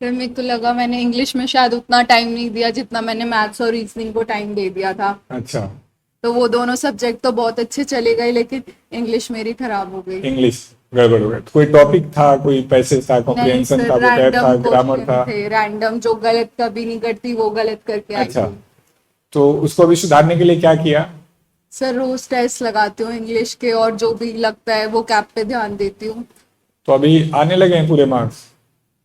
फिर मेरे को लगा मैंने इंग्लिश में शायद उतना टाइम नहीं दिया जितना मैंने मैथ्स और रीजनिंग को टाइम दे दिया था। अच्छा। तो वो दोनों सब्जेक्ट तो बहुत अच्छे चले गए, लेकिन इंग्लिश मेरी खराब हो गई। इंग्लिश गड़बड़ हो गया, कोई टॉपिक था, कोई पैसेज था, नहीं कॉम्प्रिहेंशन सर, था, vocab था, रैंडम ग्रामर क्वेश्चन था? थे, रैंडम, जो गलत कभी नहीं करती वो गलत करके आई अच्छा, थी। तो उसको अभी सुधारने के लिए क्या किया? सर रोज टेस्ट लगाती हूँ इंग्लिश के, और जो भी लगता है वो कैप पे ध्यान देती हूँ। तो अभी आने लगे हैं पूरे मार्क्स?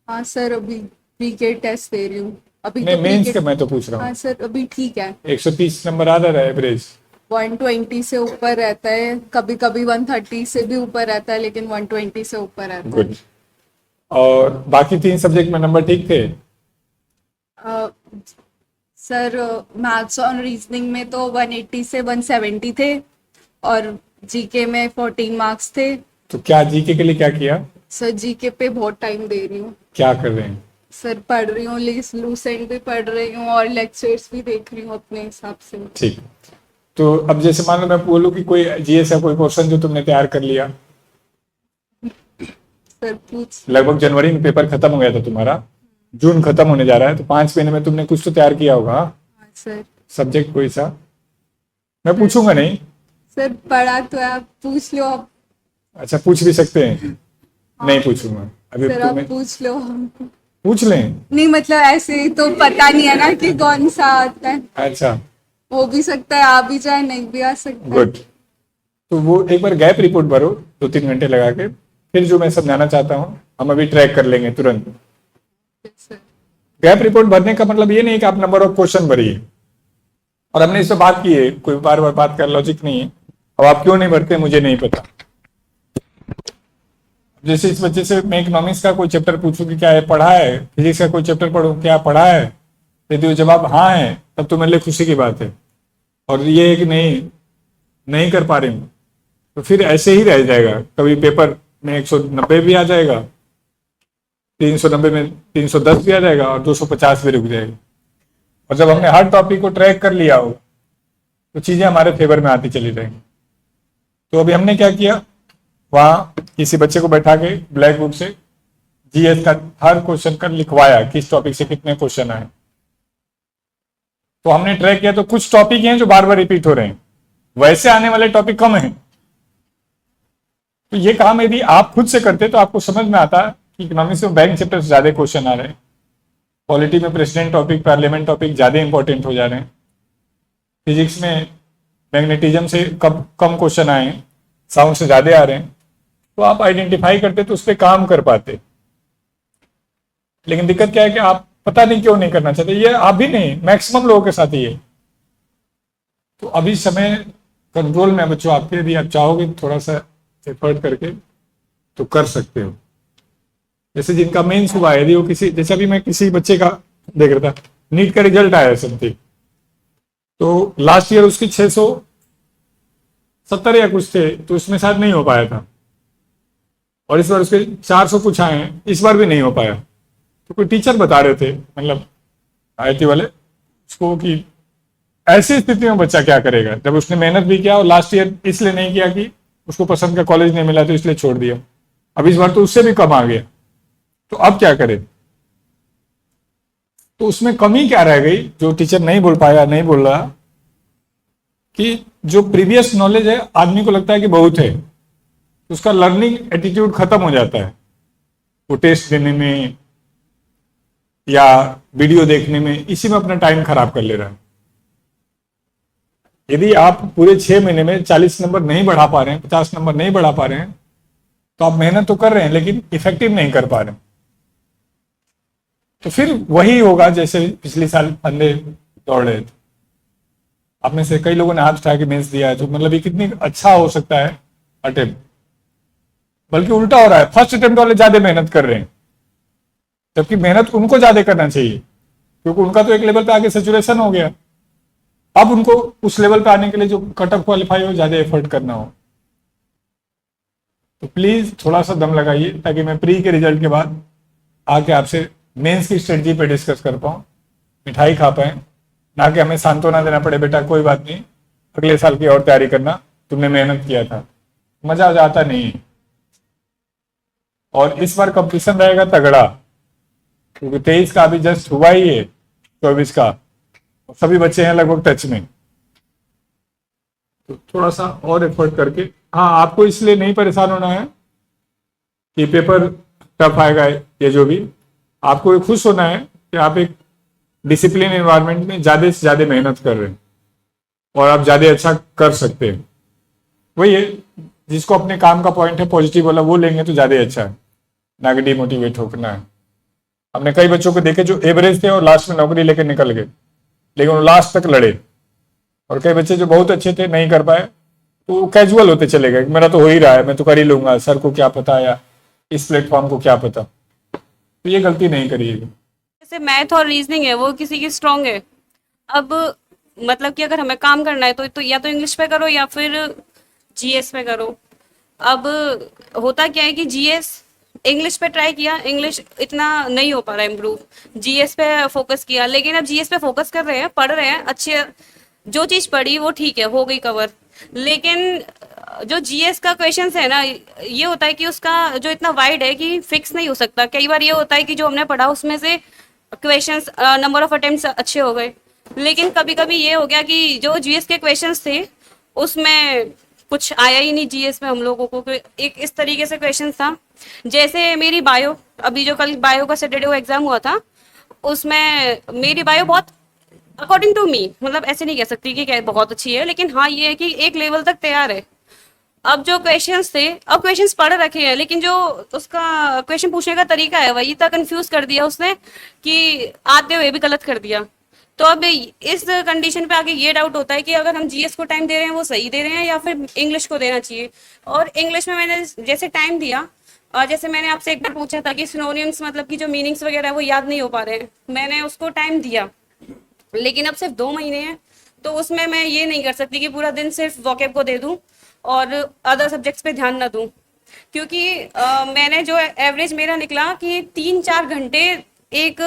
हाँ सर, अभी प्री के टेस्ट दे रही हूँ। अभी तो नहीं, प्री मेंस के। का मैं तो पूछ रहा हाँ हूँ। सर, अभी ठीक है। 130 नंबर आ रहा है एवरेज? 120 से ऊपर रहता है, कभी कभी 130 से भी ऊपर रहता है, लेकिन 120 से ऊपर रहता है। गुड। और बाकी 3 सब्जेक्ट में नंबर ठीक थे? अ, सर मैथ्स और रीजनिंग में तो 180 से 170 थे, और जीके में 14 मार्क्स थे। तो क्या जीके के लिए क्या किया? सर जीके पे बहुत टाइम दे रही हूँ। क्या कर रहे हैं? सर पढ़ रही हूँ, लूसेंट भी पढ़ रही हूँ और लेक्चर्स भी देख रही हूँ अपने हिसाब से। ठीक। तो अब जैसे मान लो मैं बोलूँ कि कोई जीएस का कोई क्वेश्चन जो तुमने तैयार कर लिया, सर पूछ। लगभग जनवरी में पेपर खत्म हो गया था तुम्हारा, जून खत्म होने जा रहा है, तो 5 महीने में तुमने कुछ तो तैयार किया होगा हाँ सर। सब्जेक्ट कोई सा? मैं पूछूंगा नहीं। सर पढ़ा तो है, आप पूछ लो आप। अच्छा, पूछ भी सकते हैं? नहीं पूछूंगा अभी सर आप तुम्हें। पूछ लो। पूछ लें? नहीं मतलब ऐसे ही तो पता नहीं है ना कि कौन सा आता है। अच्छा, हो भी सकता है आ भी जाए, नहीं भी आ सकता है। गुड। तो वो एक बार गैप रिपोर्ट भरो 2-3 घंटे लगा के, फिर जो मैं समझाना चाहता हूँ हम अभी ट्रैक कर लेंगे तुरंत। सर गैप रिपोर्ट भरने का मतलब ये नहीं कि आप नंबर ऑफ क्वेश्चन भरिए, और हमने इस पर बात की है, कोई बार बार बात कर लॉजिक नहीं है। अब आप क्यों नहीं भरते मुझे नहीं पता। जैसे इस बच्चे से मैं इकोनॉमिक्स का कोई चैप्टर पूछूं कि क्या है पढ़ा है, फिजिक्स का कोई चैप्टर पढ़ूं क्या पढ़ा है, यदि वो जवाब हाँ है तब तो मेरे लिए खुशी की बात है। और ये है कि नहीं, नहीं कर पा रहे हूँ, तो फिर ऐसे ही रह जाएगा। कभी पेपर में 190 भी आ जाएगा, 390 में 310 भी आ जाएगा, और 250 भी रुक जाएगा। और जब हमने हर टॉपिक को ट्रैक कर लिया हो तो चीजें हमारे फेवर में आती चली जाएंगी। तो अभी हमने क्या किया, वहां किसी बच्चे को बैठा के ब्लैक बुक से जीएस का हर क्वेश्चन का लिखवाया, किस टॉपिक से कितने क्वेश्चन आए। तो हमने ट्रैक किया, तो कुछ टॉपिक हैं जो बार बार रिपीट हो रहे हैं, वैसे आने वाले टॉपिक कम हैं। तो ये काम यदि आप खुद से करते तो आपको समझ में आता कि इकोनॉमिक्स में बैंक चैप्टर से ज्यादा क्वेश्चन आ रहे हैं, पॉलिटी में प्रेसिडेंट टॉपिक, पार्लियामेंट टॉपिक ज्यादा इंपॉर्टेंट हो जा रहे हैं, फिजिक्स में मैग्नेटिज्म से कम क्वेश्चन आए हैं, साउंड से ज्यादा आ रहे हैं। तो आप आइडेंटिफाई करते तो उस पर काम कर पाते। लेकिन दिक्कत क्या है कि आप पता नहीं क्यों नहीं करना चाहते। ये आप भी नहीं, मैक्सिमम लोगों के साथ ही है। तो अभी समय कंट्रोल में है बच्चों आपके, यदि आप चाहोगे थोड़ा सा एफर्ट करके तो कर सकते हो। जैसे जिनका मेंस हुआ है, यदि वो किसी, जैसे अभी मैं किसी बच्चे का देख रहा था, नीट का रिजल्ट आया समथिंग, तो लास्ट ईयर उसकी 670 या कुछ थे, तो उसमें शायद नहीं हो पाया था, और इस बार उसके 400 कुछ आए हैं, इस बार भी नहीं हो पाया। तो कोई टीचर बता रहे थे, मतलब आईटी वाले, उसको कि ऐसी स्थिति में बच्चा क्या करेगा जब उसने मेहनत भी किया और लास्ट ईयर इसलिए नहीं किया कि उसको पसंद का कॉलेज नहीं मिला तो इसलिए छोड़ दिया, अब इस बार तो उससे भी कम आ गया, तो अब क्या करे। तो उसमें कमी क्या रह गई जो टीचर नहीं बोल पाया, नहीं बोल रहा, कि जो प्रीवियस नॉलेज है आदमी को लगता है कि बहुत है, उसका लर्निंग एटीट्यूड खत्म हो जाता है। वो टेस्ट देने में या वीडियो देखने में, इसी में अपना टाइम खराब कर ले रहा है। यदि आप पूरे 6 महीने में 40 नंबर नहीं बढ़ा पा रहे हैं, 50 नंबर नहीं बढ़ा पा रहे हैं, तो आप मेहनत तो कर रहे हैं लेकिन इफेक्टिव नहीं कर पा रहे हैं। तो फिर वही होगा जैसे पिछले साल अंधे दौड़ रहे थे। आप में से कई लोगों ने हाथ उठा के मेंस दिया है, तो मतलब ये कितनी अच्छा हो सकता है अटेम्प्ट। बल्कि उल्टा हो रहा है, फर्स्ट अटेम्प्ट वाले ज्यादा मेहनत कर रहे हैं, जबकि मेहनत उनको ज्यादा करना चाहिए, क्योंकि उनका तो एक लेवल पे आगे सेचुरेशन हो गया। अब उनको उस लेवल पे आने के लिए जो कट ऑफ क्वालिफाई हो, ज्यादा एफर्ट करना हो। तो प्लीज थोड़ा सा दम लगाइए, ताकि मैं प्री के रिजल्ट के बाद आके आपसे मेंस की स्ट्रेटजी पे डिस्कस कर पाऊं, मिठाई खा पाए, ना कि हमें सांत्वना देना पड़े, बेटा कोई बात नहीं, अगले साल की और तैयारी करना, तुमने मेहनत किया था। मजा आता नहीं है। और इस बार कंपटीशन रहेगा तगड़ा, क्योंकि 23 का अभी जस्ट हुआ ही है, 24 का सभी बच्चे हैं लगभग टच में। तो थोड़ा सा और एफर्ट करके, हाँ आपको इसलिए नहीं परेशान होना है कि पेपर टफ आएगा, ये जो भी आपको खुश होना है कि आप एक डिसिप्लिन एनवायरनमेंट में ज्यादा से ज्यादा मेहनत कर रहे हैं और आप ज्यादा अच्छा कर सकते हैं। वही है, जिसको अपने काम का पॉइंट है पॉजिटिव वाला वो लेंगे तो ज्यादा अच्छा है, ना कि डिमोटिवेट होना है। हमने कई बच्चों को देखे जो एवरेज थे और लास्ट में नौकरी लेकर निकल गए, लेकिन वो लास्ट तक लड़े। और कई बच्चे जो बहुत अच्छे थे नहीं कर पाए, तो वो कैजुअल होते चले गए, मेरा तो हो ही रहा है, मैं तो कर ही लूंगा, सर को क्या पता या इस प्लेटफॉर्म को क्या पता। तो ये गलती नहीं करिएगा। जैसे मैथ और रीजनिंग है वो किसी की स्ट्रांग है। अब मतलब कि अगर हमें काम करना है तो या तो इंग्लिश पे करो या फिर जीएस पे करो। अब होता क्या है कि जीएस इंग्लिश पे ट्राई किया, इंग्लिश इतना नहीं हो पा रहा इम्प्रूव, जीएस पे फोकस किया, लेकिन अब जीएस पे फोकस कर रहे हैं, पढ़ रहे हैं अच्छे, जो चीज पढ़ी वो ठीक है, हो गई कवर। लेकिन जो जीएस का क्वेश्चंस है ना, ये होता है कि उसका जो इतना वाइड है कि फिक्स नहीं हो सकता। कई बार ये होता है कि जो हमने पढ़ा उसमें से क्वेश्चंस, नंबर ऑफ अटेम्प्ट्स अच्छे हो गए, लेकिन कभी कभी ये हो गया कि जो जीएस के क्वेश्चंस थे उसमें कुछ आया ही नहीं जीएस में हम लोगों को। एक इस तरीके से क्वेश्चन था, जैसे मेरी बायो, अभी जो कल बायो का सैटरडे को एग्जाम हुआ था, उसमें मेरी बायो बहुत अकॉर्डिंग टू मी, मतलब ऐसे नहीं कह सकती कि बहुत अच्छी है, लेकिन हाँ ये है कि एक लेवल तक तैयार है। अब जो क्वेश्चंस थे, अब क्वेश्चंस पढ़ रखे हैं, लेकिन जो उसका क्वेश्चन पूछने का तरीका है वही इतना कंफ्यूज कर दिया उसने कि आते हुए भी गलत कर दिया। तो अब इस कंडीशन पे आके ये डाउट होता है कि अगर हम जीएस को टाइम दे रहे हैं वो सही दे रहे हैं या फिर इंग्लिश को देना चाहिए। और इंग्लिश में मैंने जैसे टाइम दिया, और जैसे मैंने आपसे एक बार पूछा था कि सिनोनिम्स मतलब कि जो मीनिंग्स वगैरह है वो याद नहीं हो पा रहे हैं, मैंने उसको टाइम दिया, लेकिन अब सिर्फ 2 महीने हैं, तो उसमें मैं ये नहीं कर सकती कि पूरा दिन सिर्फ वोकेब को दे दूं और अदर सब्जेक्ट्स पे ध्यान ना दूं। क्योंकि मैंने जो एवरेज मेरा निकला कि 3-4 घंटे एक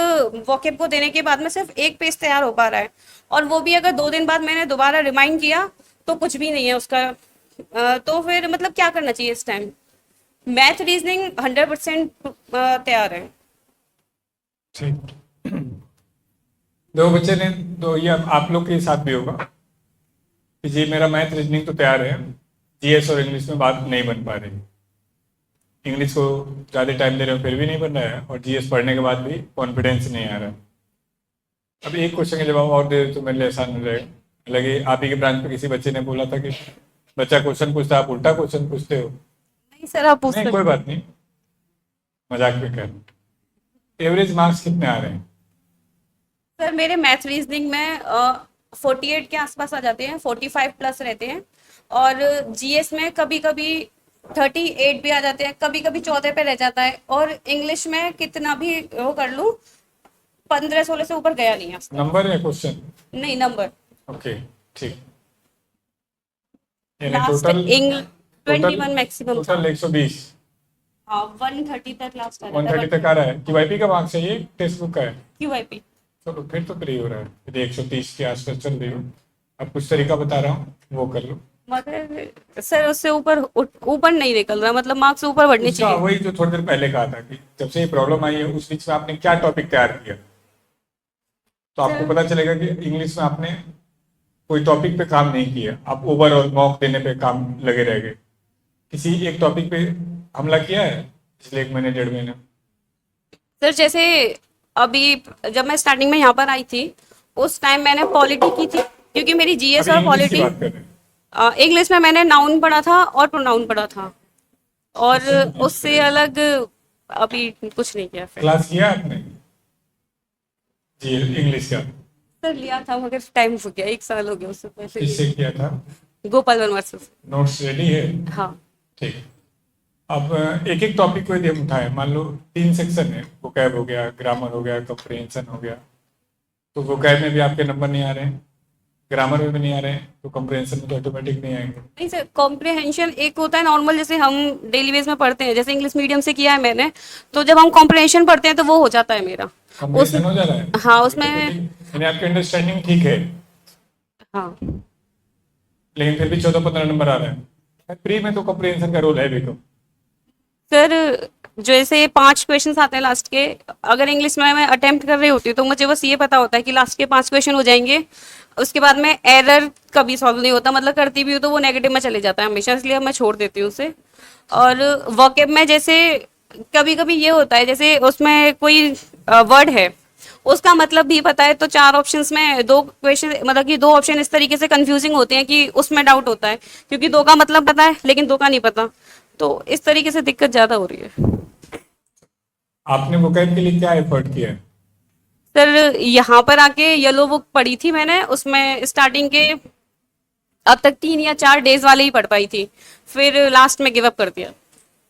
वोकेब को देने के बाद में सिर्फ एक पेज तैयार हो पा रहा है, और वो भी अगर 2 दिन बाद मैंने दोबारा रिमाइंड किया तो कुछ भी नहीं है उसका। तो फिर मतलब क्या करना चाहिए इस टाइम? मैथ रीजनिंग 100% तैयार है। ठीक, दो बच्चे ने दो, ये आप लोग के साथ भी होगा कि जी मेरा मैथ रीजनिंग तो तैयार है, जीएस और इंग्लिश में बात नहीं बन पा रही। इंग्लिश को ज़्यादा टाइम दे रहे हो फिर भी नहीं बन रहा है, और जीएस पढ़ने के बाद भी कॉन्फिडेंस नहीं आ रहा है। अब एक क्वेश्चन का जवाब और दे तो मेरे लिए आसान हो जाएगा। लगे आप ही के ब्रांच पे किसी बच्चे ने बोला था कि बच्चा क्वेश्चन पूछता है, आप उल्टा क्वेश्चन पूछते हो। नहीं सर, आप पूछ नहीं कोई बात नहीं, मजाक में कह रहा हूं। एवरेज मार्क्स कितने आ रहे हैं? सर मेरे मैथ रीजनिंग में 48 के आसपास आ जाते हैं, 45 प्लस रहते हैं, और जीएस में कभी कभी 38 भी आ जाते हैं, कभी कभी 14 पे रह जाता है, और इंग्लिश में कितना भी वो कर लूं 15-16 से ऊपर गया नहीं है। नंबर या क्वेश्चन? नहीं, नंबर। ओके ठीक, यानी लास्ट टोटल 21 मैक्सिमम था। टोटल 120, हाँ 130 तक लास्ट आ 130 तक आ रहा है। क्यूआईपी का मार्क्स है ये, टेक्स्ट बुक का है? क्यूआईपी। चलो फिर तो फ्री हो रहा है, यदि 130 के आसपास चल रही हो। अब कुछ तरीका बता रहा हूँ वो कर लो। मगर सर उससे ऊपर ऊपर नहीं निकल रहा, मतलब मार्क्स ऊपर बढ़ने उसका चाहिए। वही जो थोड़ी देर पहले कहा था कि जब से ये प्रॉब्लम आई है उस बीच में आपने क्या टॉपिक तैयार किया, तो आपको पता चलेगा कि इंग्लिश में आपने कोई टॉपिक पे काम नहीं किया, आप ओवरऑल मॉक देने पे काम लगे रह गए। किसी एक टॉपिक पे हमला किया है पिछले 1 महीने 1.5 महीने? सर जैसे अभी जब मैं स्टार्टिंग में यहाँ पर आई थी उस टाइम मैंने पॉलिटी की थी, क्योंकि मेरी जीएस और अभी इंग्लिश की पॉलिटी, बात कर रहे हैं। इंग्लिश में मैंने नाउन पढ़ा था और प्रोनाउन पढ़ा था, और उससे अलग अभी कुछ नहीं किया। फिर क्लास किया आपने जी इंग्लिश का? सर लिया था मगर टाइम हो गया, 1 साल हो गया उससे पहले। किससे किया था? Gopal Verma sir. Notes ready है? हाँ ठीक। अब एक एक टॉपिक को यदि हम उठाएं, मान लो 3 सेक्शन है, वोकैब हो गया, ग्रामर हो गया, कॉम्प्रिहेंशन हो गया, तो वोकैब में भी आपके नंबर नहीं आ रहे हैं, ग्रामर में भी नहीं आ रहे हैं, तो कॉम्प्रिहेंशन में तो ऑटोमेटिक नहीं आएंगे। नहीं सर, कॉम्प्रिहेंशन एक होता है नॉर्मल, जैसे हम डेली बेस में पढ़ते हैं, जैसे इंग्लिश मीडियम से किया है मैंने, तो जब हम कॉम्प्रिहेंशन पढ़ते हैं तो वो हो जाता है मेरा। कॉम्प्रिहेंशन हो जा रहा है? हाँ उसमें। यानी आपकी अंडरस्टैंडिंग ठीक है, हाँ लेकिन फिर भी 14-15 नंबर आ रहे हैं। प्री में तो कॉम्प्रिहेंशन का रोल है भी तो। सर जैसे 5 क्वेश्चंस आते हैं लास्ट के, अगर इंग्लिश में मैं अटेम्प्ट कर रही होती हूँ तो मुझे बस ये पता होता है कि लास्ट के 5 क्वेश्चन हो जाएंगे, उसके बाद में एरर कभी सॉल्व नहीं होता, मतलब करती भी हूँ तो वो नेगेटिव में चले जाता है हमेशा, इसलिए मैं छोड़ देती हूँ उसे। और वोकेब में जैसे कभी कभी ये होता है, जैसे उसमें कोई वर्ड है, उसका मतलब भी पता है तो 4 ऑप्शंस में 2 क्वेश्चन, मतलब कि 2 ऑप्शन इस तरीके से कंफ्यूजिंग होते हैं कि उसमें डाउट होता है, क्योंकि 2 का मतलब पता है लेकिन 2 का नहीं पता, तो इस तरीके से दिक्कत ज्यादा हो रही है। आपने वोकैब के लिए क्या एफर्ट किया है? सर यहाँ पर आके येलो बुक पढ़ी थी मैंने, उसमें स्टार्टिंग के अब तक 3 या 4 डेज वाले ही पढ़ पाई थी, फिर लास्ट में गिव अप कर दिया।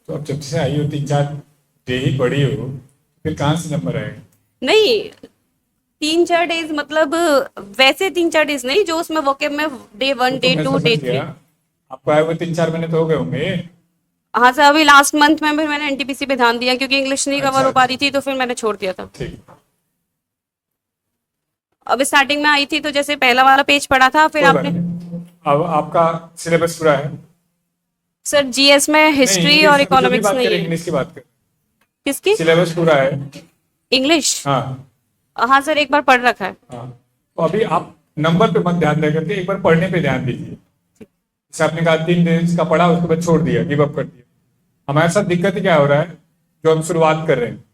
तो अब जब से आई हो 3-4 डे ही पढ़ी हो, फिर कहाँ से नंबर आएगा? नहीं, 3-4 डेज मतलब वैसे 3-4 डेज नहीं, जो उसमें वोकेब में डे 1 तो डे मैं 2 समझ डे 3। गया, आपको आए हुए 3-4 महीने तो हो गए होंगे। हाँ सर, अभी लास्ट मंथ में भी मैंने एनटीपीसी पे ध्यान दिया क्योंकि इंग्लिश नहीं कवर अच्छा हो पा रही अच्छा, थी, तो फिर मैंने छोड़ दिया था। ठीक, अब स्टार्टिंग में आई थी तो जैसे पहला वाला पेज पढ़ा था, फिर कोई बात आपने। नहीं। अब आपका सिलेबस पूरा है? सर जीएस में नहीं, हिस्ट्री इंग्लिश और में जो भी इकोनॉमिक्स बात नहीं करें, है। इंग्लिश की बात करें। किसकी? सिलेबस पूरा है? इंग्लिश? हाँ हाँ सर, एक बार पढ़ रखा है। हाँ। तो अभी आप नंबर पे मत ध्यान दे करके एक बार पढ़ने पे ध्यान दीजिए। जैसे आपने कहा 3 दिन का पढ़ा, उसके बाद छोड़ दिया, गिव अप कर दिया। हमारे साथ दिक्कत क्या हो रहा है, जो हम शुरुआत कर रहे हैं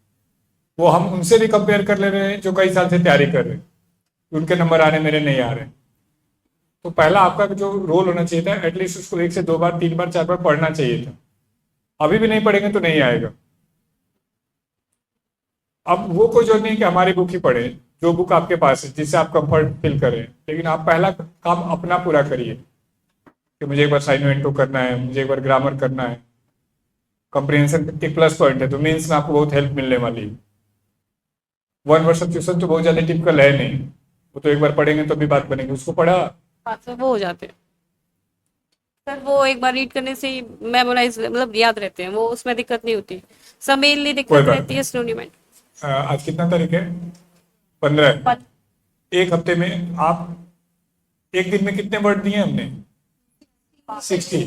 वो हम उनसे भी कंपेयर कर ले रहे हैं जो कई साल से तैयारी कर रहे हैं, उनके नंबर आ रहे, मेरे नहीं आ रहे। तो पहला आपका जो रोल होना चाहिए था, एटलीस्ट उसको 1 से 2 बार 3 बार 4 बार पढ़ना चाहिए था। अभी भी नहीं पढ़ेंगे तो नहीं आएगा। अब वो कोई जो नहीं कि हमारी बुक ही पढ़े, जो बुक आपके पास है जिससे आप कंफर्ट फील करें, लेकिन आप पहला काम अपना पूरा करिए कि मुझे एक बार साइन इंटू करना है, मुझे एक बार ग्रामर करना है। कॉम्प्रिहेंशन एक प्लस पॉइंट है, तो मीन्स में आपको बहुत हेल्प मिलने वाली है। 1 वर्ष ट्यूशन तो बहुत ज्यादा टिपिकल है नहीं, वो तो एक बार पढ़ेंगे तो भी बात बनेगी। उसको पढ़ा, हाँ सर, वो हो जाते हैं सर, वो एक बार रीड करने से ही मेमोराइज, मतलब याद रहते हैं वो, उसमें दिक्कत नहीं होती। सब मेनली कोई दिक्कत बात रहती है स्लोनी में। आज कितना तारीख है? 15। एक हफ्ते में आप एक दिन में कितने वर्ड दिए हमने? 60।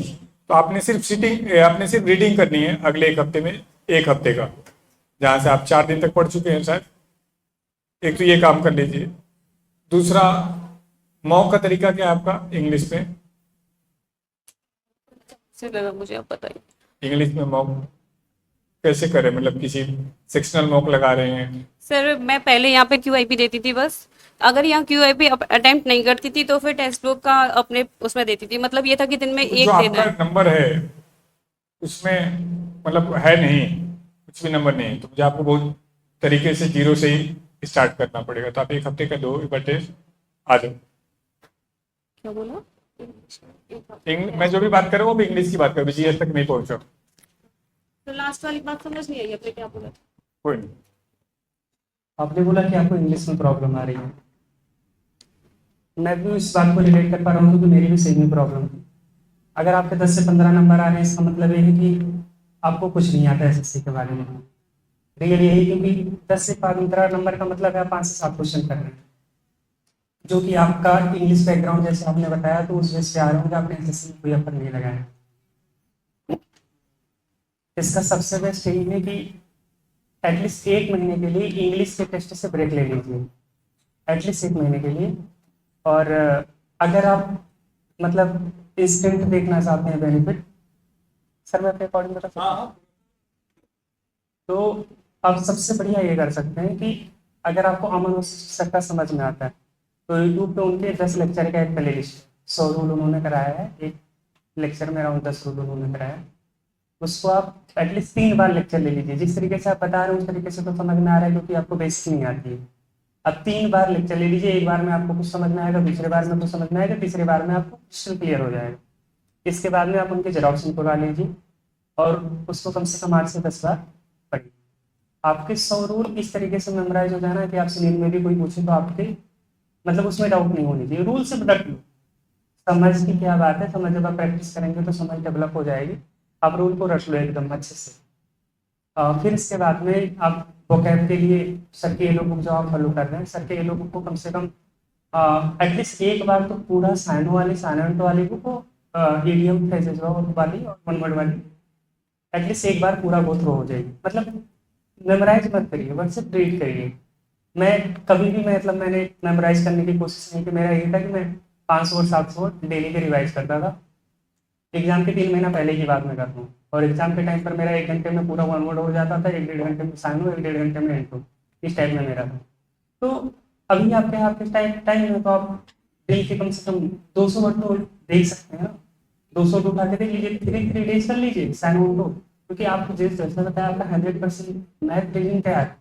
तो आपने सिर्फ आपने सिर्फ रीडिंग करनी है अगले एक हफ्ते में, एक हफ्ते का, जहां से आप 4 दिन तक पढ़ चुके हैं शायद। एक तो ये काम कर लीजिए। दूसरा, मॉक का तरीका क्या है आपका इंग्लिश में? से लगा मुझे, अब बताइए। इंग्लिश में मॉक कैसे करें, मतलब किसी सेक्शनल मॉक लगा रहे हैं? सर मैं पहले यहाँ पे क्यूआईपी देती थी बस, अगर यहाँ क्यूआईपी अटेम्प्ट नहीं करती थी तो फिर टेक्स्ट बुक का अपने उसमें देती थी, मतलब ये था कि दिन में तो एक जो देना आपका है। नंबर है उसमें मतलब है नहीं, कुछ भी नंबर नहीं है, तो मुझे आपको बहुत तरीके से 0 से ही स्टार्ट करना पड़ेगा। तो आप एक हफ्ते का दो, एक बार टेस्ट आ जाओ। क्या बोला? मैं जो भी बात कर रहा हूँ वो भी इंग्लिश की बात कर रहा हूँ, जीएस तक नहीं पहुंचा। तो लास्ट वाली बात समझ नहीं आई अपने, क्या बोला? कोई नहीं। आपने बोला कि आपको इंग्लिश में प्रॉब्लम आ रही है, मैं भी इस बात को रिलेट कर पा रहा हूँ क्योंकि मेरी भी सेम ही प्रॉब्लम है। अगर आपके 10 से 15 नंबर आ रहे हैं, इसका मतलब ये है कि आपको कुछ नहीं आता एसएससी के बारे में। रियल यही, क्योंकि 10 से 15 नंबर का मतलब है आप 5 से 7 क्वेश्चन कर रहे हैं, जो कि आपका इंग्लिश बैकग्राउंड जैसे आपने बताया, तो उस वजह से आ रहा हूँ कि आपने एसएससी में कोई एफर्ट नहीं लगाया। इसका सबसे बेस्ट यही है कि एटलीस्ट 1 महीने के लिए इंग्लिश के टेस्ट से ब्रेक ले लीजिए, एटलीस्ट 1 महीने के लिए। और अगर आप मतलब इंस्टेंट देखना चाहते हैं बेनिफिट, सर मैं अपने अकॉर्डिंग बता सकता हूँ, तो आप सबसे बढ़िया ये कर सकते हैं कि अगर आपको अमन सर का समझ में आता है तो यूट्यूब पे उनके 10 लेक्चर का एक प्ले लिस्ट, 100 रूल उन्होंने कराया है, एक लेक्चर में अराउंड 10 रूल उन्होंने कराया है, उसको आप एटलीस्ट 3 बार लेक्चर ले लीजिए। जिस तरीके से आप बता रहे हैं उस तरीके से तो समझ में आ रहा है, क्योंकि आपको बेसिक नहीं आती है। अब 3 बार लेक्चर ले लीजिए, एक बार में आपको कुछ समझ में आएगा, दूसरे बार में कुछ समझ में आएगा, तीसरे बार में आपको क्वेश्चन क्लियर हो जाएगा। इसके बाद में आप उनके जेरॉक्स निकलवा लीजिए और उसको कम से कम 8 से 10 बार पढ़िए। आपके 100 रूल इस तरीके से मेमोराइज हो जाना कि आपसे नींद में भी कोई पूछे तो आपके मतलब उसमें डाउट नहीं होनी चाहिए। रूल से रट लो, समझ की क्या बात है, समझ जब आप प्रैक्टिस करेंगे तो समझ डेवलप हो जाएगी। आप रूल को रट लो एकदम अच्छे से। फिर इसके बाद में आप वोकैब के लिए सर के येलो बुक जो आप फॉलो कर रहे हैं, सर के येलो बुक को कम से कम एटलीस्ट एक बार तो पूरा साइनो वाली बुक को ईडीएम फ्रेजेस वाली और 1 वर्ड वाली एटलीस्ट एक बार पूरा गो थ्रू हो जाएगी। मतलब मेमोराइज मत करिए, बस सिर्फ रीड करिए। मैं कभी भी मतलब मैंने मेमोराइज करने की कोशिश नहीं की। मेरा यही था कि मैं 500 और 700 वर्ड डेली के रिवाइज करता था। एग्जाम के 3 महीना पहले की बात मैं कर रहा हूँ, और एग्जाम के टाइम पर मेरा 1 घंटे में पूरा 1 वर्ड हो जाता था, 1-1.5 घंटे में साइनो, 1-1.5 घंटे में इंटू, इस टाइप में मेरा था। तो अभी आपके हाथ में टाइम टाइम है, तो आप दिन के कम से कम 200 वर्ड तो देख सकते हैं ना। 200 तो उठा के देख लीजिए, 3 डेज कर लीजिए साइनो को, क्योंकि आपको जैसे बताया आपका 100% मैथ रीजनिंग तैयार है।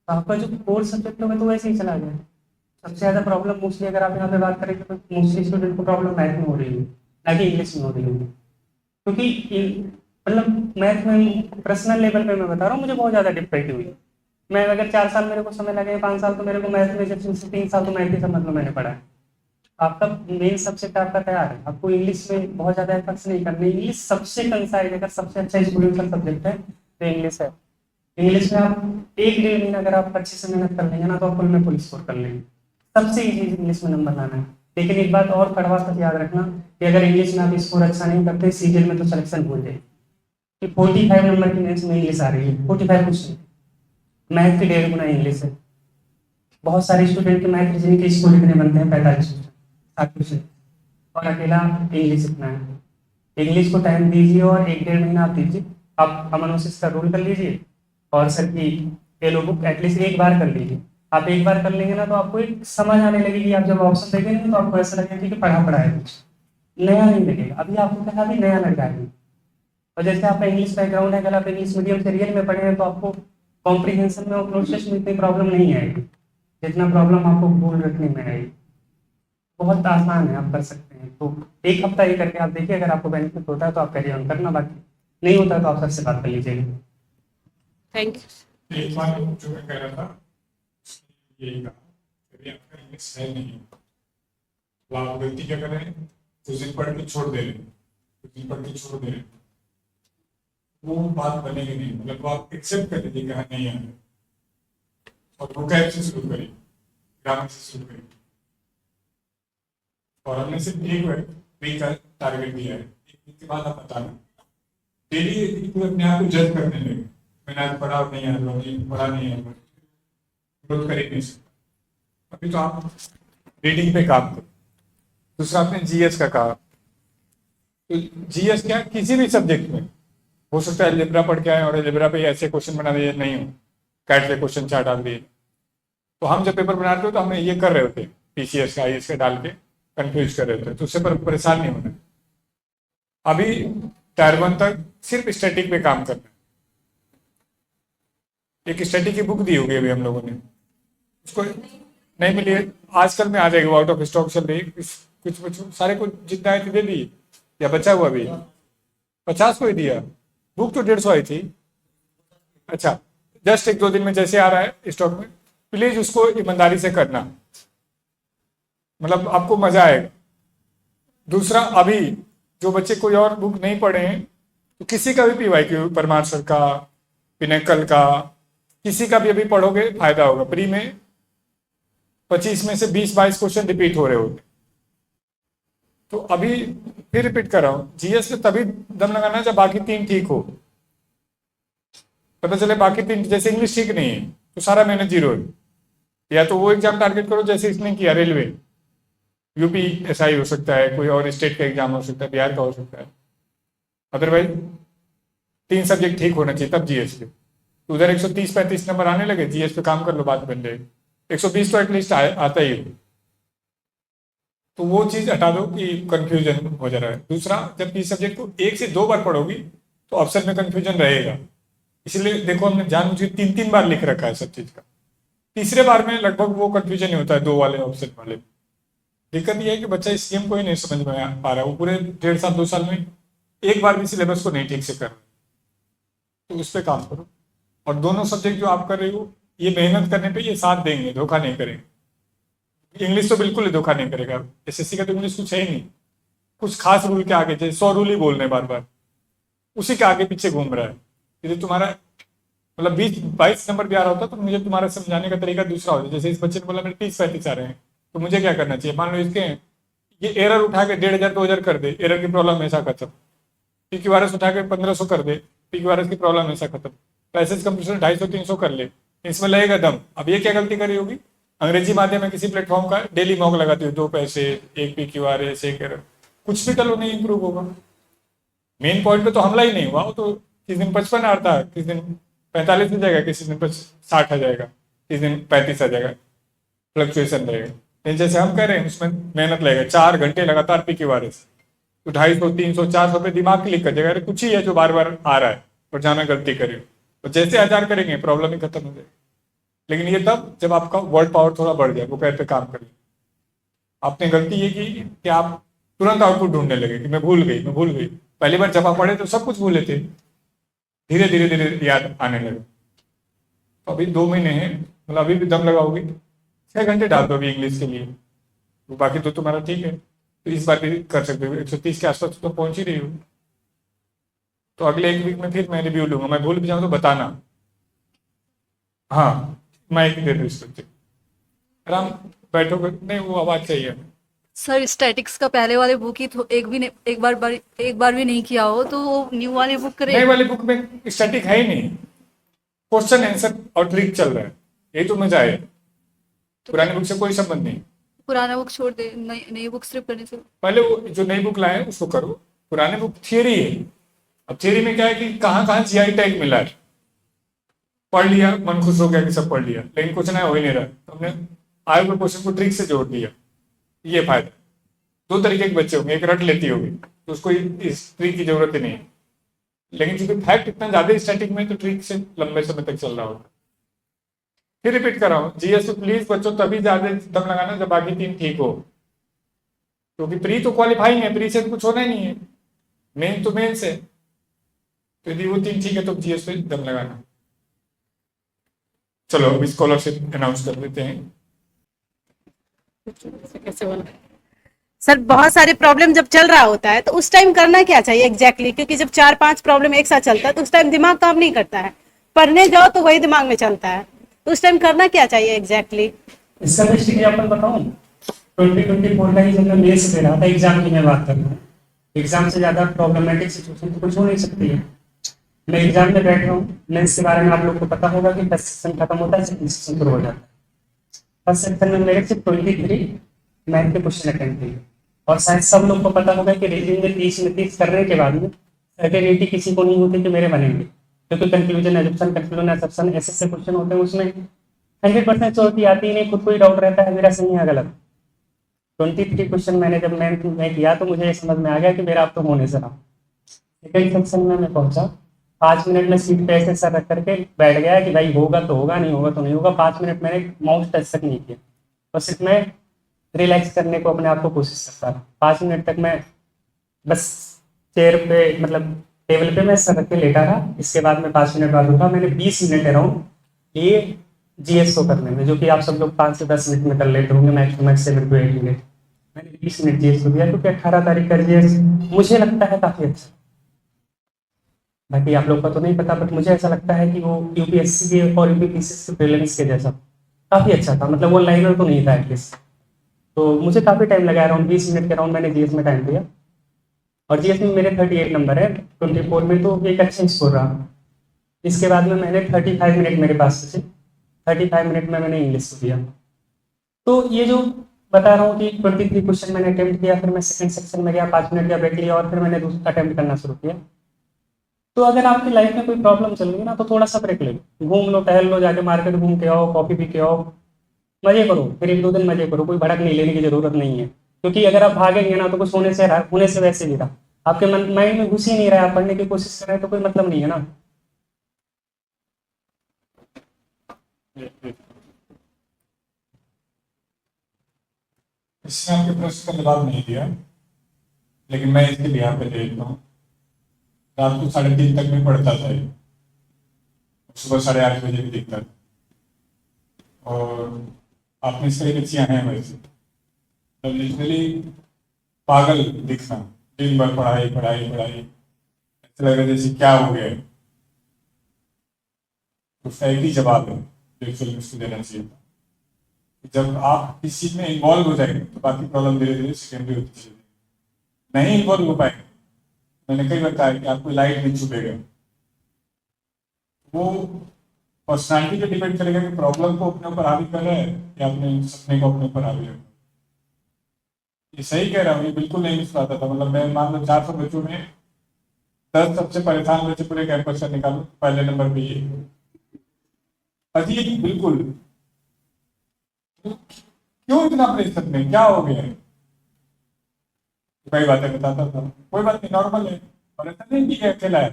तो आपका जो कोर सब्जेक्ट होगा तो वैसे ही चला गया। सबसे ज़्यादा प्रॉब्लम मोस्टली अगर आप यहाँ पे बात करें तो मोस्टली स्टूडेंट को प्रॉब्लम मैथ में हो रही है, ना कि इंग्लिश में हो रही है। क्योंकि मतलब मैथ में पर्सनल लेवल पे मैं बता रहा हूँ, मुझे बहुत ज़्यादा डिफिकल्टी हुई। मैं अगर 4 साल मेरे को समय लगे, 5 साल, तो मेरे को मैथ में जब से 3 साल तो मैथ ही समझ लो मैंने पढ़ा है। आपका मेन सब्जेक्ट आपका तैयार है, आपको इंग्लिश में बहुत ज़्यादा एफर्ट्स नहीं करने। इंग्लिश सबसे कंसाइज, अगर सबसे अच्छा स्टूडेंट का सब्जेक्ट है तो इंग्लिश है। इंग्लिश में आप 1-1.5 महीना अगर आप अच्छे से मेहनत कर लेंगे ना, तो आप फुल में फुल स्कोर कर लेंगे। सबसे ईजी इंग्लिश में नंबर लाना है। लेकिन एक बात और कड़वा सच याद रखना कि अगर इंग्लिश में आप स्कोर अच्छा नहीं करते, सीजीएल में तो सिलेक्शन भूल जाए कि 45 नंबर की मेंस में इंग्लिश आ रही है। 45 कुछ नहीं, मैथ की 1.5 गुना इंग्लिश है। बहुत सारे स्टूडेंट के मैथ रीजनिंग के स्कोर इतने बनते हैं 45%, और अकेला इंग्लिश इतना है। इंग्लिश को टाइम दीजिए और 1-1.5 महीना आप दीजिए। आप अमन ओसिस का रूल कर लीजिए, और सर की येलो बुक एटलीस्ट एक बार कर लीजिए। आप एक बार कर लेंगे ना, तो आपको एक समझ आने लगेगी। आप जब ऑप्शन देखेंगे तो आपको ऐसा लगेगा कि पढ़ा पढ़ा है, कुछ नया नहीं लगेगा। अभी आपको क्या अभी नया लग रहा है। और जैसे आपका इंग्लिश बैकग्राउंड है, अगर आप इंग्लिश मीडियम से रियल में पढ़े हैं, तो आपको कॉम्प्रिहेंशन में और प्रोसेस में इतनी प्रॉब्लम नहीं आएगी जितना प्रॉब्लम आपको भूल रखने में आएगी। बहुत आसान है, आप कर सकते हैं। तो एक हफ्ता ये करके आप देखिए, अगर आपको बेनिफिट होता है तो आप कैरी ऑन करना, बाकी नहीं होता तो आप सबसे बात कर लीजिएगा। Thank you. एक बार जो मैं कह रहा था यही कहा, अभी आपका इंग्लिश है नहीं, तो आप गलती क्या कर रहे हैं, कुछ दिन पढ़ के छोड़ दे रहे हैं, कुछ दिन पढ़ के छोड़ दे रहे हैं, वो बात बनेगी नहीं। मतलब वो आप एक्सेप्ट कर लीजिए कि हाँ नहीं है, और वोकैब से शुरू करिए, ग्रामर से शुरू करिए। और हमने सिर्फ एक वीक का टारगेट दिया है, एक वीक के बाद आप बताना। डेली अपने आप को जज करने लगे, मैंने आज पढ़ा नहीं है, पढ़ा नहीं है, ग्रोथ कर ही नहीं सकता। अभी तो आप रीडिंग पे काम करो। दूसरा आपने जीएस का कहा, तो जीएस क्या किसी भी सब्जेक्ट में हो सकता है एलजेब्रा पढ़ के आए और एलजेब्रा पे ऐसे क्वेश्चन बना दिए, नहीं हो कैट पे क्वेश्चन चार्ट डाल दिए। तो हम जब पेपर बनाते हो तो हमें ये कर रहे होते, पीसीएस का आईएएस का डाल के कंफ्यूज कर रहे थे, तो उससे परेशान नहीं होना। अभी टायर 1 तक सिर्फ स्टैटिक पे काम करना है। एक स्टैटिक की बुक दी होगी अभी हम लोगों ने, उसको नहीं मिली है, आजकल में आ जाएगी, आउट ऑफ स्टॉक चल रही है। कुछ सारे को जितना आई थी दे दी, या बचा हुआ अभी 50 को ही दिया। बुक तो 150 आई थी। अच्छा, जस्ट 1-2 दिन में जैसे आ रहा है स्टॉक में, प्लीज उसको ईमानदारी से करना, मतलब आपको मजा आएगा। दूसरा, अभी जो बच्चे कोई और बुक नहीं पढ़े हैं, तो किसी का भी पीवाईक्यू, परमार सर का, पिनेकल का, किसी का भी अभी पढ़ोगे फायदा होगा। प्री में 25 में से 20-22 क्वेश्चन रिपीट हो रहे होते। तो अभी फिर रिपीट कर रहा हूँ, जीएस में तभी दम लगाना जब बाकी 3 ठीक हो। पता चले बाकी 3, जैसे इंग्लिश ठीक नहीं है तो सारा मेहनत 0 है। या तो वो एग्जाम टारगेट करो जैसे इसने किया, रेलवे, यूपी एसआई हो सकता है, कोई और स्टेट का एग्जाम हो सकता है, बिहार का हो सकता है। अदरवाइज 3 सब्जेक्ट ठीक होना चाहिए तब जीएस के। तो उधर 130-35 नंबर आने लगे, जीएस पे काम कर लो, बात बन जाएगी। 120 तो एटलीस्ट आता ही हो। तो वो चीज हटा दो कि कंफ्यूजन हो जा रहा है। दूसरा, जब इस सब्जेक्ट को 1 से 2 बार पढ़ोगी तो ऑप्शन में कंफ्यूजन रहेगा। इसलिए देखो, हमने जानबूझ के 3-3 बार लिख रखा है सब चीज का। तीसरे बार में लगभग वो कंफ्यूजन ही होता है 2 वाले ऑप्शन वाले। दिक्कत ये है कि बच्चा इस स्कीम को ही नहीं समझ में आ पा रहा है। वो पूरे 1.5 साल 2 साल में एक बार भी सिलेबस को नहीं ठीक से कर रहा। तो उस पर काम करो। और दोनों सब्जेक्ट जो आप कर रहे हो, ये मेहनत करने पे ये साथ देंगे, धोखा नहीं करेंगे। इंग्लिश तो बिल्कुल ही धोखा नहीं करेगा। एसएससी का तो इंग्लिश कुछ है ही नहीं, कुछ खास रूल के आगे, जैसे 100 रूल ही बोल रहे बार बार, उसी के आगे पीछे घूम रहा है। यदि तुम्हारा मतलब 20-22 नंबर भी आ रहा होता तो मुझे तुम्हारा समझाने का तरीका दूसरा होता। जैसे इस बच्चे ने बोला मेरे 30-35 आ रहे हैं, तो मुझे क्या करना चाहिए? मान लो इसके ये एरर उठा के 1,500-2,000 कर दे, एरर की प्रॉब्लम ऐसा खत्म। PQ RS उठा के 1500 कर दे, PQRS की प्रॉब्लम हमेशा खत्म। पैसेज कंप्यूटर 250-300 कर ले, इसमें लगेगा दम। अब ये क्या गलती करी होगी, अंग्रेजी माध्यम में किसी प्लेटफॉर्म का डेली मॉक लगाती हो, 2 पैसे, 1 PQRS, 1 एरर, कुछ भी कर लो नहीं इंप्रूव होगा। मेन पॉइंट पे तो हमला ही नहीं हुआ, वो तो किस दिन 55 आ रहा, किस दिन 45 आ जाएगा, किसी दिन 60 आ जाएगा, किस दिन 35 आ जाएगा, फ्लक्चुएशन रहेगा। लेकिन जैसे हम कह रहे हैं उसमें मेहनत लगेगा, 4 घंटे लगातार PQRS, तो 250, 300, 400 पे दिमाग क्लिक कर जाएगा, अरे कुछ ही है जो बार बार आ रहा है और जाना गलती करे, तो जैसे 1000 करेंगे प्रॉब्लम ही खत्म हो जाएगी। लेकिन ये तब जब आपका वर्ड पावर थोड़ा बढ़ जाए, वो पैर पे काम करे। आपने गलती ये की कि आप तुरंत आउटपुट ढूंढने लगे कि मैं भूल गई। पहली बार जब आप पढ़े तो सब कुछ भूले थे, धीरे धीरे याद आने लगे। तो अभी 2 महीने हैं, मतलब अभी भी दम लगाओगे, 6 घंटे डाल दो अभी इंग्लिश के लिए, तो बाकी तो तुम्हारा ठीक है। तो इस बार भी कर सकते हो, 130 के आसपास तो पहुंच ही रही हो। तो अगले 1 वीक में फिर मैं रिव्यू लूंगा, मैं भूल भी जाऊँ तो बताना। हाँ, मैं एक दे दूँ इस बच्चे, आराम बैठोगे नहीं, वो आवाज चाहिए। सर स्टैटिक्स का पहले वाले बुक ही तो एक बार भी नहीं किया हो तो वो न्यू वाले बुक करे। नए वाली बुक में स्टैटिक है ही नहीं, क्वेश्चन आंसर और ट्रिक चल रहा है, यही तो मजा है। पुरानी बुक से कोई संबंध नहीं। पुराना बुक छोड़ दे, नई बुक सिर्फ करने से। पहले वो जो नई बुक लाए उसको करो, पुराने बुक थियरी है। अब थियरी में क्या है कि कहाँ GI टैग मिला है, पढ़ लिया, मन खुश हो गया कि सब पढ़ लिया, लेकिन कुछ ना हो ही नहीं रहा, तो हमने आए हुए क्वेश्चन को ट्रिक से जोड़ दिया। ये फायदा। 2 तरीके के बच्चे होंगे, एक रट लेती होगी तो उसको इस ट्रिक की जरूरत ही नहीं है, लेकिन चूंकि फैक्ट इतना ज्यादा स्टैटिक में, तो ट्रिक से लंबे समय तक चल रहा होगा। फिर रिपीट कर रहा हूँ, GS प्लीज बच्चों तभी ज्यादा दम लगाना जब बाकी 3 ठीक हो, क्योंकि प्री तो क्वालिफाइंग है, प्री से तो कुछ होना ही नहीं है, मेन तो मेन से। तो यदि वो 3 ठीक है तो GS पे दम लगाना। चलो अभी स्कॉलरशिप अनाउंस कर देते हैं। सर बहुत सारे प्रॉब्लम जब चल रहा होता है तो उस टाइम करना क्या चाहिए एग्जैक्टली क्योंकि जब 4-5 प्रॉब्लम एक साथ चलता है तो उस टाइम दिमाग काम नहीं करता है, पढ़ने जाओ तो वही दिमाग में चलता है, तो उस टाइम करना क्या चाहिए एग्जैक्टली? इसका बेस्ट एग्जाम्पल बताऊं, 2024 का ही जब मैं मेंस दे रहा था, एग्जाम की मैं बात कर रहा हूँ, एग्जाम से ज्यादा प्रॉब्लमेटिक सिचुएशन तो कुछ हो नहीं सकती है। मैं एग्जाम में बैठ रहा हूँ, मेंस के बारे में आप लोग को पता होगा कि फर्स्ट सेक्शन खत्म होता है, सेकंड सेक्शन शुरू हो जाता है। फर्स्ट सेक्शन में मेरे सिर्फ 23 मैथ के क्वेश्चन अटेम्प्ट किए, और शायद सब लोग को पता होगा कि रीजनिंग में 30 करने के बाद में सर्टेनिटी किसी को नहीं होती कि मेरे बनेंगे, क्योंकि कंक्लूजन एजम्पशन ऐसे क्वेश्चन होते हैं, उसमें 100% श्योरिटी आती ही नहीं, खुद को ही डाउट रहता है मेरा सही है गलत। 23 क्वेश्चन मैंने जब मैं किया तो मुझे समझ में आ गया कि मेरा अब तो होने से रहा। सेकंड सेक्शन में मैं पहुंचा, 5 मिनट में सीट पे ऐसे सर रख करके बैठ गया कि भाई होगा तो होगा, नहीं होगा तो नहीं होगा। 5 मिनट मैंने माउस टच तक नहीं किया, और सिर्फ मैं रिलैक्स करने को अपने आप को कोशिश करता रहा। 5 मिनट तक मैं बस चेयर पे मतलब टेबल पे मैं सर रख के लेटा रहा। इसके बाद में 5 मिनट बाद उठा, मैंने 20 मिनट अराउंड ये GS को करने में, जो कि आप सब लोग 5 से 10 मिनट में कर लेते होंगे, मैक्स 7 to 8 मिनट। मैंने 20 मिनट GS को दिया, क्योंकि 18 तारीख का GS मुझे लगता है काफ़ी अच्छा। बाकी आप लोग का तो नहीं पता, बट मुझे ऐसा लगता है कि वो UPSC के और UPPCS के प्रीलिम्स के जैसा काफ़ी अच्छा था, मतलब वो लाइनर तो नहीं था एटलीस्ट। तो मुझे काफ़ी टाइम लगा, अराउंड 20 मिनट के अराउंड मैंने GS में टाइम दिया, और GS में मेरे 38 नंबर है 24 में, तो एक अच्छा स्कोर रहा। इसके बाद में मैंने 35 मिनट मेरे पास से 35 मिनट में मैंने इंग्लिश को दिया। तो ये जो बता रहा हूँ कि 23 क्वेश्चन मैंने अटेम्प्ट किया, फिर मैं सेकंड सेक्शन में गया, 5 मिनट का ब्रेक लिया, और फिर मैंने दूसरा अटेम्प्ट करना शुरू किया। तो अगर आपकी लाइफ में कोई प्रॉब्लम चल रही है ना, तो थोड़ा सा ब्रेक ले लो, घूम लो, टहल लो, जाके मार्केट घूम के आओ, कॉफी पी के आओ, मजे करो, फिर 1-2 दिन मजे करो, कोई भड़क नहीं लेने की जरूरत नहीं है। क्योंकि अगर आप भागेंगे ना तो कुछ होने से वैसे भी रहा, आपके माइंड में घुस ही नहीं रहा है, आप पढ़ने की कोशिश कर रहे हैं तो कोई मतलब नहीं है ना। इसने आपके प्रश्न का जवाब नहीं दिया, लेकिन मैं इसके बिहार पे देखता हूँ। रात को 3:30 तक में पढ़ता था, सुबह 8:30 बजे भी दिखता था, और आप में से कई बच्चियां हैं वैसे, तो लिटरली पागल दिखना, दिन भर पढ़ाई पढ़ाई पढ़ाई, ऐसा लग रहा है जैसे क्या हो गया। तो उसका एक ही जवाब है जो एक्चुअली उसको देना चाहिए था, जब आप इस चीज में इन्वॉल्व हो जाएंगे तो बाकी प्रॉब्लम धीरे धीरे सेकेंडरी होती चलेगी। नहीं इन्वॉल्व हो पाएंगे, मैंने कई बार कहा कि आपको लाइट नहीं छुपेगा, वो पर्सनालिटी पे डिपेंड करेगा कि प्रॉब्लम को अपने ऊपर हावी कर रहा है या अपने सपने को अपने ऊपर हावी रखा है। ये सही कह रहा हूँ, ये बिल्कुल नहीं मुस्कुराता था। मतलब मैं मान लो 400 बच्चों में 10 सबसे परेशान बच्चे पूरे कैंपस से निकालू, पहले नंबर पे ये अजीब बिल्कुल। क्यों इतना प्रेशर में, क्या हो गया है? कई बातें बताता था, कोई बात नहीं, नॉर्मल है। और ऐसा नहीं कि ये अकेला है,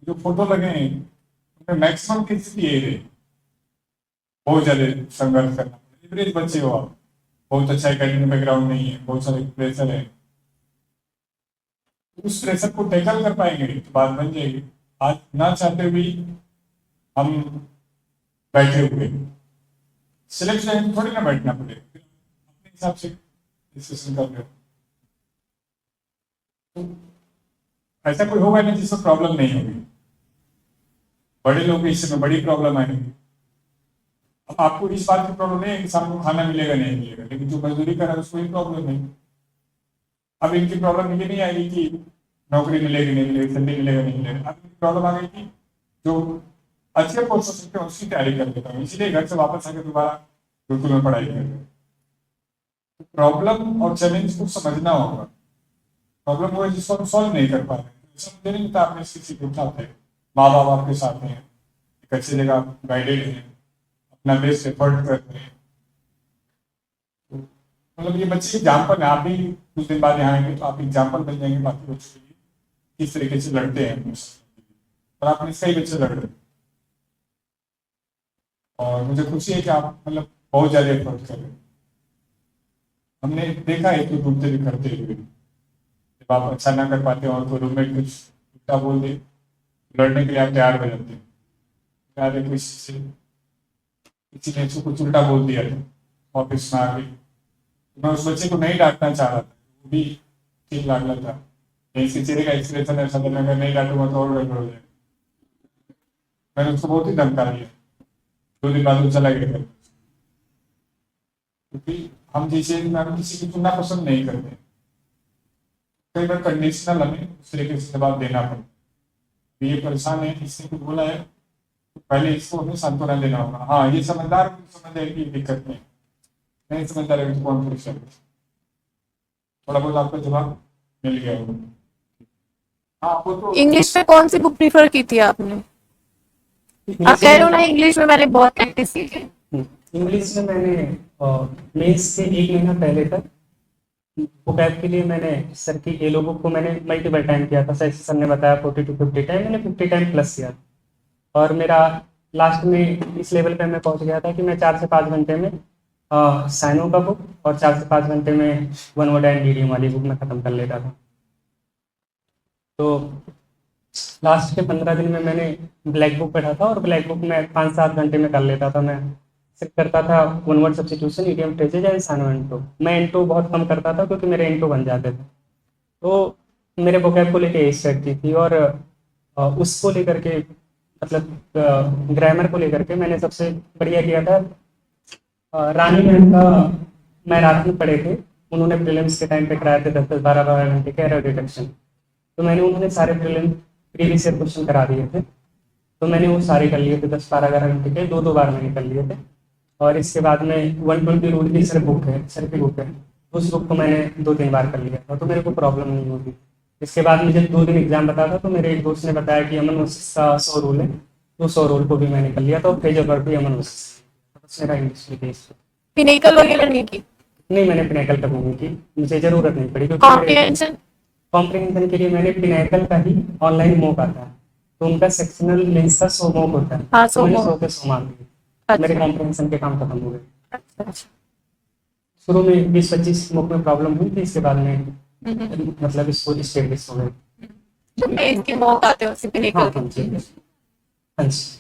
जो फोटो लगे हैं उनमें मैक्सिमम केसेस यही रहे, बहुत ज्यादा संघर्ष करना। एवरेज बच्चे हो आप, बहुत अच्छा एकेडमिक बैकग्राउंड नहीं है, बहुत सारे प्रेशर है, उस प्रेशर को टैकल कर पाएंगे तो बात बन जाएगी। आज ना चाहते हुए हम बैठे हुए सिलेक्शन थोड़ी ना बैठना पड़ेगा, अपने हिसाब से डिस्कशन कर रहे हो। तो ऐसा कोई होगा नहीं जिसमें प्रॉब्लम नहीं होगी। बड़े लोग इसमें बड़ी प्रॉब्लम आएगी। अब आपको इस बात की प्रॉब्लम नहीं है कि सबको खाना मिलेगा नहीं मिलेगा, लेकिन जो मजदूरी कर रहा है उसको ही प्रॉब्लम है। अब इनकी प्रॉब्लम ये नहीं आएगी कि नौकरी मिलेगी नहीं मिलेगी, सैलरी मिलेगा नहीं मिलेगा। अब इनकी प्रॉब्लम आ गई कि जो अच्छे कोर्स हो सकते हैं उसकी तैयारी कर लेता हूँ, इसलिए घर से वापस आकर दोबारा गुरुकुल में पढ़ाई कर। प्रॉब्लम और चैलेंज को समझना होगा। प्रॉब्लम वो है जिसको हम सॉल्व नहीं कर पा रहे, समझ नहीं मिलता। आपने किसी के साथ है, माँ बाप आपके साथ हैं, एक अच्छी जगह गाइडेड है, अपना बेस्ट एफर्ट कर रहे हैं। मतलब ये बच्चे एग्जाम्पल है। आप भी कुछ दिन बाद यहाँ आएंगे तो आप एग्जाम्पल बन जाएंगे बाकी बच्चों के लिए, किस तरीके से लड़ते हैं और आपने कई बच्चे लड़ रहे। और मुझे खुशी है कि आप मतलब बहुत ज्यादा एफर्ट कर रहे हैं। हमने देखा है कि घूमते भी करते हुए जब आप अच्छा ना कर पाते और कोई रूममेट कुछ उल्टा बोल दे, लड़ने के लिए आप तैयार हो जाते हैं। यार है किसी ने इसको कुछ उल्टा बोल दिया था ऑफिस में आके, मैं उस बच्चे को नहीं डांटना चाह रहा था, वो भी ठीक लग रहा था। इसके चेहरे का एक्सप्रेशन ऐसा था, मैं नहीं डांटूंगा तो और गड़बड़ हो जाएगा। मैंने उसको बहुत ही धमका दिया, 2 दिन बाद वो चला गया। क्योंकि हम जैसे किसी की तुलना पसंद नहीं करते, कई बार कंडीशनल हमें उस तरीके से जवाब देना पड़ता। ये परेशान है, इसने कुछ बोला है तो पहले इसको हमें सांत्वना देना होगा। हाँ ये समझदार समझ है कि दिक्कत नहीं समझदार है तो कौन परेशान, थोड़ा बहुत आपका जवाब मिल गया होगा। हाँ वो तो इंग्लिश में कौन सी बुक प्रीफर की थी आपने? आप कह रहे हो ना इंग्लिश में मैंने बहुत प्रैक्टिस की है। इंग्लिश में मैंने मेंस से 1 महीना पहले तक वोकैब के लिए मैंने सर की एलो बुक को मैंने मल्टीपल टाइम किया था। सर ने बताया 40 to 50 टाइम, मैंने 50 टाइम प्लस किया। और मेरा लास्ट में इस लेवल पे मैं पहुंच गया था कि मैं 4 से 5 घंटे में साइनो का बुक और 4 से 5 घंटे में वन वर्ड एंड मीडियम वाली बुक में ख़त्म कर लेता था। तो लास्ट के 15 दिन में मैंने ब्लैक बुक पढ़ा था और ब्लैक बुक में 5-7 घंटे में कर लेता था। मैं सिर्फ करता था one word substitution, idiom phrases and syno anto. मैं एंटो बहुत कम करता था क्योंकि मेरे एंटो बन जाते थे। तो मेरे वोकैब को लेकर यही स्ट्रेटजी थी। और उसको लेकर के मतलब ग्रामर को लेकर के मैंने सबसे बढ़िया किया था। रानी मैम का मैं रात में पढ़े थे, उन्होंने प्रीलिम्स के टाइम पे कराए थे 10-10, 12-12 घंटे के एरर डिटेक्शन। तो मैंने उन्होंने सारे प्रीवियस ईयर क्वेश्चन करा दिए थे, तो मैंने वो सारे कर लिए थे 10-12 घंटे के, 2-2 बार मैंने कर लिए थे। और इसके बाद में 120 रूल की सर की बुक है, उस बुक को मैंने 2-3 बार कर लिया था, तो मेरे को प्रॉब्लम नहीं होती। इसके बाद मुझे 2 दिन एग्जाम बता था, तो मेरे एक दोस्त ने बताया कि अमन वसिष्ठ का 100 रूल है, तो 100 रूल को भी मैंने कर लिया था। और पेज पर भी अमन वसिष्ठ मेरा इंग्लिश में पिनेकल वगैरह नहीं की? नहीं, मैंने पिनेकल तक नहीं की, मुझे जरूरत नहीं पड़ी। कॉम्प्रिहेंशन कॉम्प्रिहेंशन के लिए मैंने पिनेकल का ही ऑनलाइन मॉक आता है, तो उनका सेक्शनल मेंस का 100 मॉक होता है। हाँ, 100 मैंने mock। 100 के 100 मार दिए। अच्छा। मेरे कॉम्प्रिहेंशन के काम खत्म हो गए। अच्छा। शुरू में 20-25 मॉक में प्रॉब्लम हुई थी, इसके बाद में मतलब इसको स्टेबलिश हो गए। जो मेंस के मॉक आते हैं उससे हाँ पिनेकल हाँ जी।